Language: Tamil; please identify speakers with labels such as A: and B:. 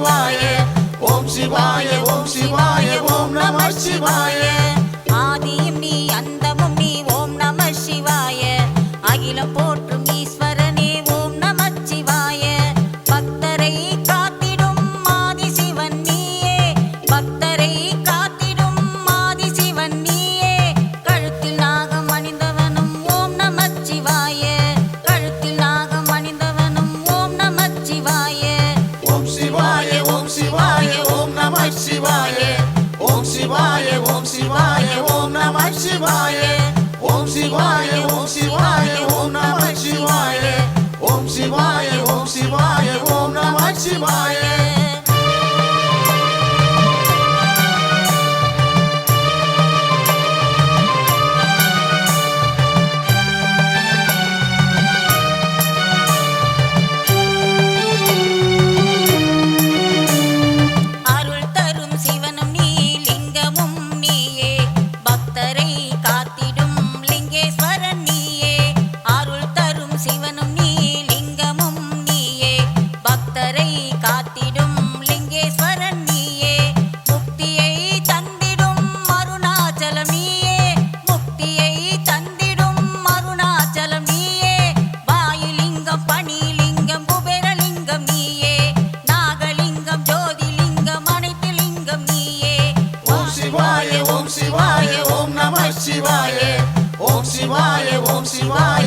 A: சிவாய ஓம் சிவாய ஓம் சிவாய ஓம் நம சிவாய
B: ஆதியும் நீ அந்தமும் நீ ஓம் நம சிவாய அகிலம் போற்றும் ஈஸ்வரனே ஓம் நம சிவாய பக்தரை காத்திடும் ஆதி சிவன் நீயே பக்தரை காத்திடும் ஆதி சிவன் நீயே கழுத்தில் நாகம் அணிந்தவனும் ஓம் நம சிவாய கழுத்தில் நாகம் அணிந்தவனும் ஓம் நம சிவாய
A: ஓம் சிவாய ஓம் சிவாய ஓம் நம சிவாய ஓம் சிவாய ஓம் சிவாய ஓம் நம சிவாய ஓம் சிவாய ஓம் சிவாய ஓம் நம சிவாய ஓம் சிவாய ஓம் சிவாய ஓம் நம சிவாய
B: அருள் தரும் சிவனும் நீ லிங்கமும் நீயே பக்தரை காத்திடும் லிங்கேஸ்வரன் நீயே அருள் தரும் சிவனும் நீ லிங்கமும் நீயே பக்தரை காத்திடும் லிங்கேஸ்வரன் நீயே முக்தியை தந்திடும் அருணாச்சலம் நீயே முக்தியை தந்திடும் அருணாச்சலம் நீயே வாயுலிங்கம் பணிலிங்கம் குபேரலிங்கம் நீயே நாகலிங்கம் ஜோதிலிங்கம் அனைத்து லிங்கம் நீயே
A: ஓம் சிவாய ஓம் சிவாய ஓம் நம சிவாய ஓம் சிவாய ஓம் சிவாய